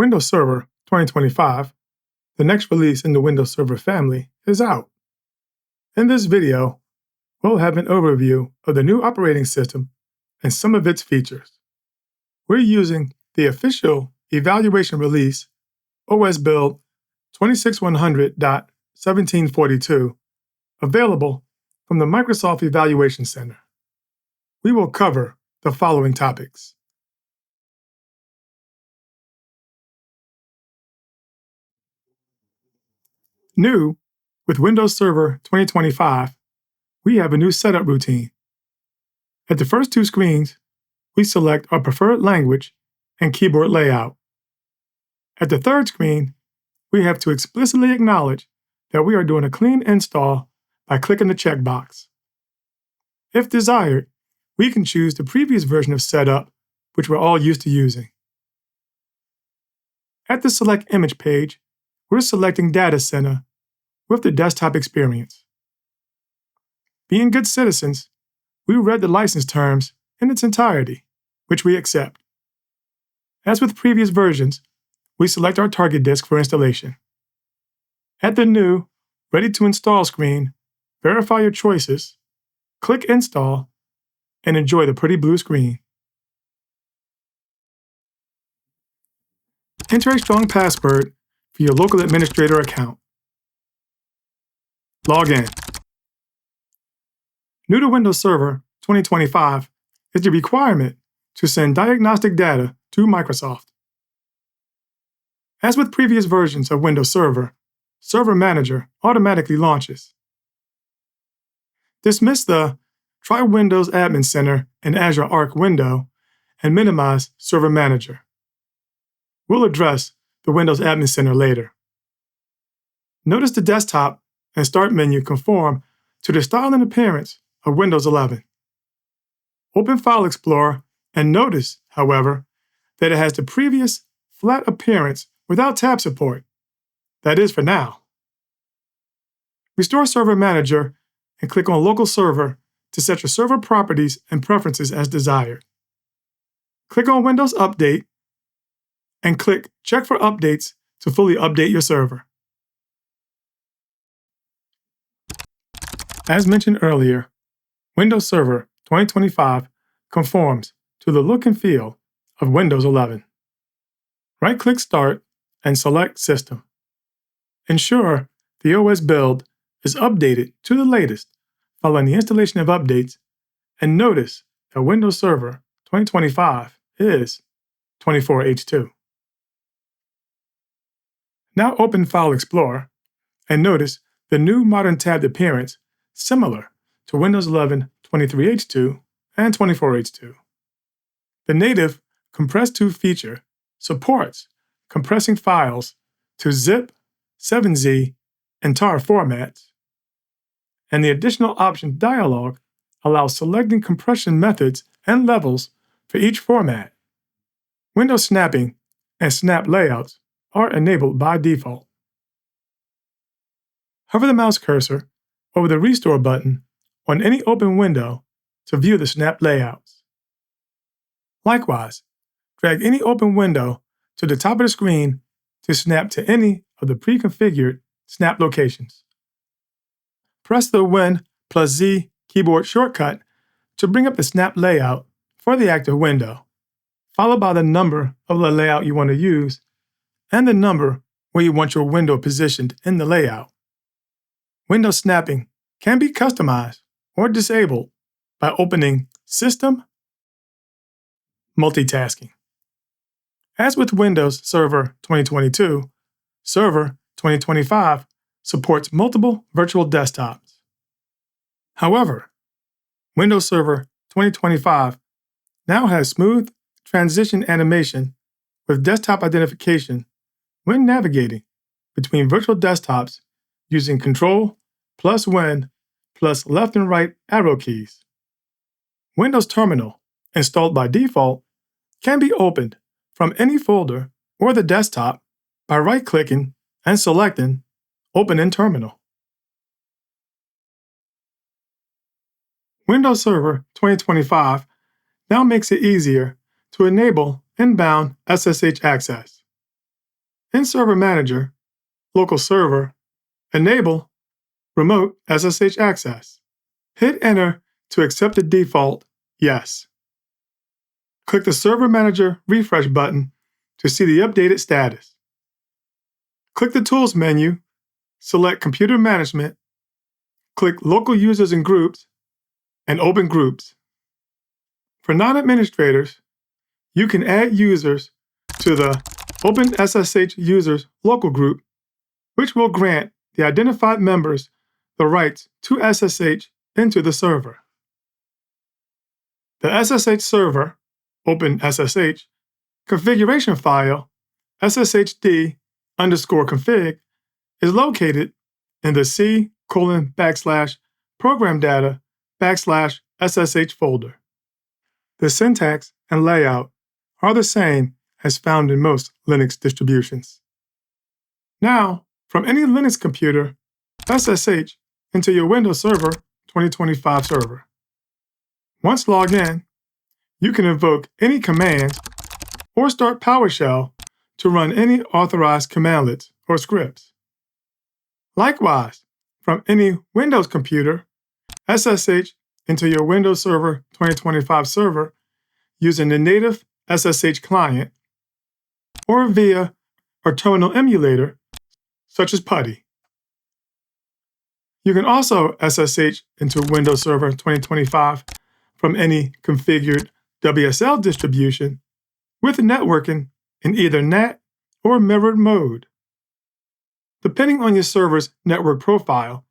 Windows Server 2025, the next release in the Windows Server family, is out. In this video, we'll have an overview of the new operating system and some of its features. We're using the official evaluation release OS build 26100.1742, available from the Microsoft Evaluation Center. We will cover the following topics. New with Windows Server 2025, we have a new setup routine. At the first two screens, we select our preferred language and keyboard layout. At the third screen, we have to explicitly acknowledge that we are doing a clean install by clicking the checkbox. If desired, we can choose the previous version of setup, which we're all used to using. At the Select Image page, we're selecting Data Center with the desktop experience. Being good citizens, we read the license terms in its entirety, which we accept. As with previous versions, we select our target disk for installation. At the new Ready to Install screen, verify your choices, click Install, and enjoy the pretty blue screen. Enter a strong password for your local administrator account. Log in. New to Windows Server 2025 is the requirement to send diagnostic data to Microsoft. As with previous versions of Windows Server, Server Manager automatically launches. Dismiss the Try Windows Admin Center and Azure Arc window and minimize Server Manager. We'll address the Windows Admin Center later. Notice the desktop and Start menu conform to the style and appearance of Windows 11. Open File Explorer and notice, however, that it has the previous flat appearance without tab support. That is for now. Restore Server Manager and click on Local Server to set your server properties and preferences as desired. Click on Windows Update and click Check for Updates to fully update your server. As mentioned earlier, Windows Server 2025 conforms to the look and feel of Windows 11. Right-click Start and select System. Ensure the OS build is updated to the latest following the installation of updates, and notice that Windows Server 2025 is 24H2. Now open File Explorer and notice the new modern tabbed appearance similar to Windows 11 23H2 and 24H2. The native Compress2 feature supports compressing files to zip, 7Z, and tar formats, and the additional option dialog allows selecting compression methods and levels for each format. Window snapping and snap layouts are enabled by default. Hover the mouse cursor over the Restore button on any open window to view the snap layouts. Likewise, drag any open window to the top of the screen to snap to any of the pre-configured snap locations. Press the Win+Z keyboard shortcut to bring up the snap layout for the active window, followed by the number of the layout you want to use and the number where you want your window positioned in the layout. Window snapping can be customized or disabled by opening System, Multitasking. As with Windows Server 2022, Server 2025 supports multiple virtual desktops. However, Windows Server 2025 now has smooth transition animation with desktop identification when navigating between virtual desktops using Ctrl+Win plus left and right arrow keys. Windows Terminal, installed by default, can be opened from any folder or the desktop by right-clicking and selecting Open in Terminal. Windows Server 2025 now makes it easier to enable inbound SSH access. In Server Manager, Local Server, enable Remote SSH Access. Hit Enter to accept the default Yes. Click the Server Manager Refresh button to see the updated status. Click the Tools menu, select Computer Management, click Local Users and Groups, and open Groups. For non-administrators, you can add users to the OpenSSH Users Local Group, which will grant the identified members the rights to SSH into the server. The SSH server, OpenSSH, configuration file, sshd_config, is located in the C:\program data\ssh folder. The syntax and layout are the same as found in most Linux distributions. Now, from any Linux computer, SSH into your Windows Server 2025 server. Once logged in, you can invoke any commands or start PowerShell to run any authorized commandlets or scripts. Likewise, from any Windows computer, SSH into your Windows Server 2025 server using the native SSH client or via a terminal emulator such as PuTTY. You can also SSH into Windows Server 2025 from any configured WSL distribution with networking in either NAT or mirrored mode. Depending on your server's network profile,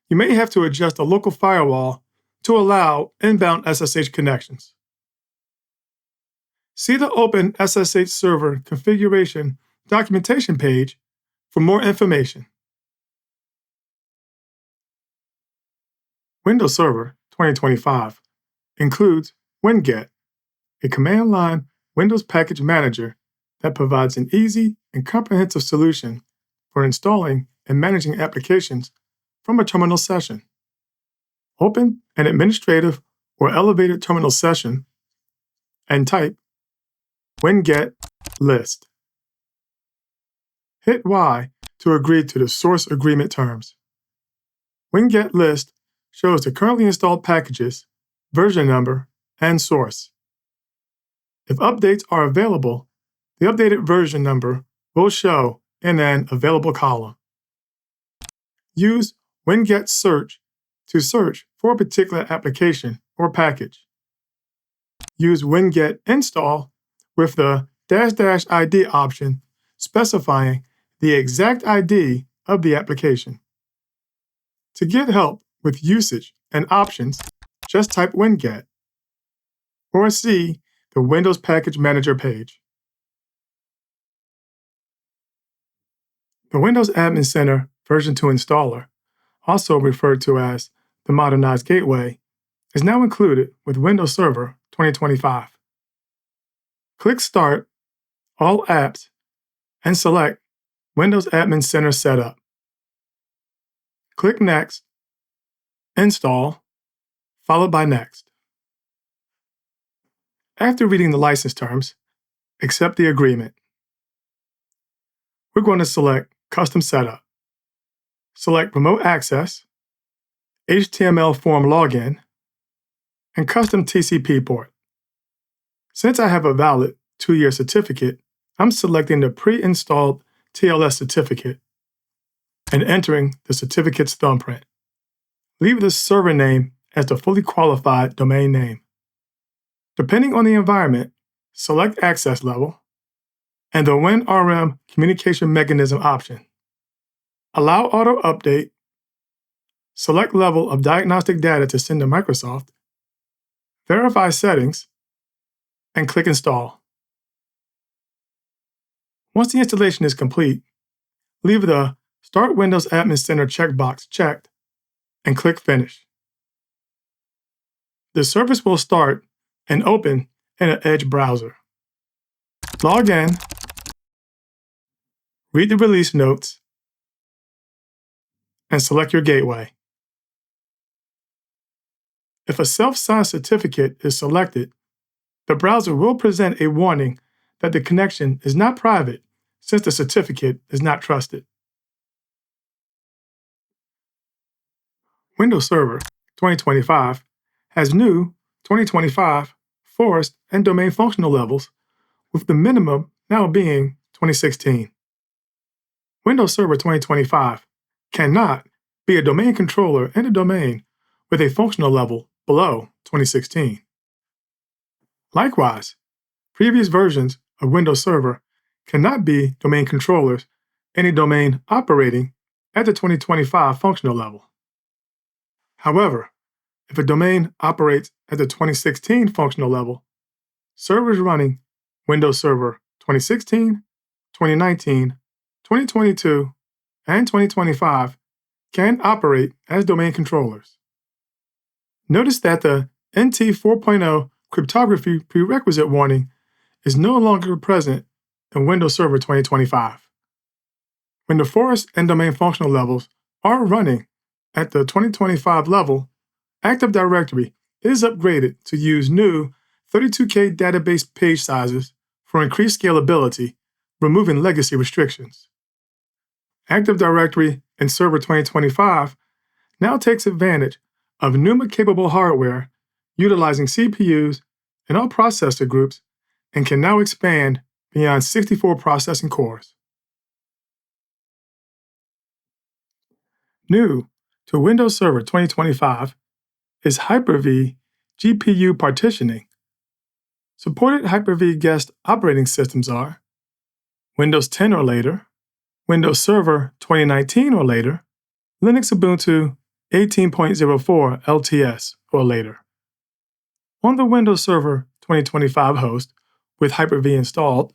you may have to adjust a local firewall to allow inbound SSH connections. See the Open SSH Server Configuration documentation page for more information. Windows Server 2025 includes WINGET, a command line Windows package manager that provides an easy and comprehensive solution for installing and managing applications from a terminal session. Open an administrative or elevated terminal session and type WINGET list. Hit Y to agree to the source agreement terms. WINGET list shows the currently installed packages, version number, and source. If updates are available, the updated version number will show in an available column. Use WINGET search to search for a particular application or package. Use WINGET install with the --ID option specifying the exact ID of the application. To get help with usage and options, just type WINGET or see the Windows Package Manager page. The Windows Admin Center version 2 installer, also referred to as the Modernized Gateway, is now included with Windows Server 2025. Click Start, All Apps, and select Windows Admin Center Setup. Click Next, Install, followed by Next. After reading the license terms, accept the agreement. We're going to select Custom Setup. Select Remote Access, HTML Form Login, and Custom TCP port. Since I have a valid 2-year certificate, I'm selecting the pre-installed TLS certificate and entering the certificate's thumbprint. Leave the server name as the fully qualified domain name. Depending on the environment, select access level and the WinRM communication mechanism option. Allow auto update, select level of diagnostic data to send to Microsoft, verify settings, and click Install. Once the installation is complete, leave the Start Windows Admin Center checkbox checked and click Finish. The service will start and open in an Edge browser. Log in, read the release notes, and select your gateway. If a self-signed certificate is selected, the browser will present a warning that the connection is not private since the certificate is not trusted. Windows Server 2025 has new 2025 forest and domain functional levels, with the minimum now being 2016. Windows Server 2025 cannot be a domain controller in a domain with a functional level below 2016. Likewise, previous versions of Windows Server cannot be domain controllers in a domain operating at the 2025 functional level. However, if a domain operates at the 2016 functional level, servers running Windows Server 2016, 2019, 2022, and 2025 can operate as domain controllers. Notice that the NT 4.0 cryptography prerequisite warning is no longer present in Windows Server 2025. When the forest and domain functional levels are running at the 2025 level, Active Directory is upgraded to use new 32K database page sizes for increased scalability, removing legacy restrictions. Active Directory in Server 2025 now takes advantage of NUMA-capable hardware utilizing CPUs and all processor groups and can now expand beyond 64 processing cores. New to Windows Server 2025 is Hyper-V GPU partitioning. Supported Hyper-V guest operating systems are Windows 10 or later, Windows Server 2019 or later, Linux Ubuntu 18.04 LTS or later. On the Windows Server 2025 host with Hyper-V installed,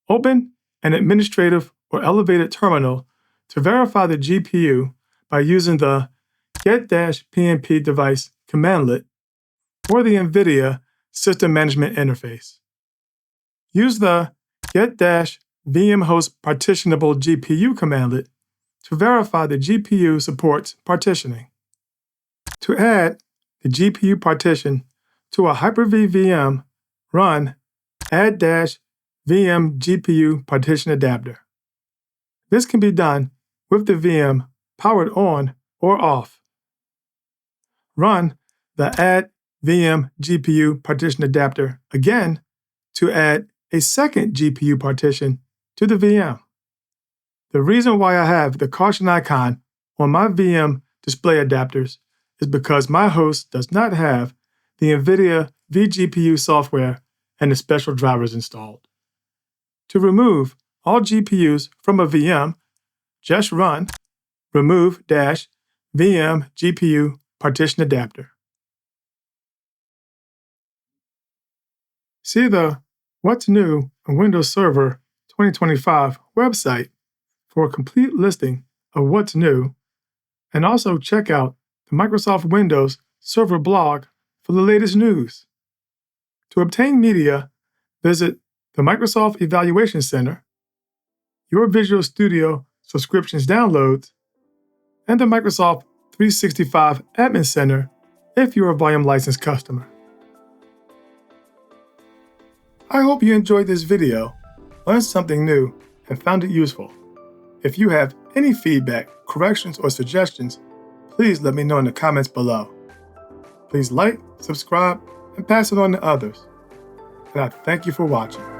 open an administrative or elevated terminal to verify the GPU by using the get-pnp device commandlet or the NVIDIA System Management Interface. Use the get-vmhost partitionable GPU commandlet to verify the GPU supports partitioning. To add the GPU partition to a Hyper-V VM, run add-vm GPU partition adapter. This can be done with the VM powered on or off. Run the add VM GPU partition adapter again to add a second GPU partition to the VM. The reason why I have the caution icon on my VM display adapters is because my host does not have the NVIDIA vGPU software and the special drivers installed. To remove all GPUs from a VM, just run remove-vm GPU partition adapter. See the What's New on Windows Server 2025 website for a complete listing of what's new, and also check out the Microsoft Windows Server blog for the latest news. To obtain media, visit the Microsoft Evaluation Center, your Visual Studio subscriptions downloads, and the Microsoft 365 Admin Center if you're a volume licensed customer. I hope you enjoyed this video, learned something new, and found it useful. If you have any feedback, corrections, or suggestions, please let me know in the comments below. Please like, subscribe, and pass it on to others. And I thank you for watching.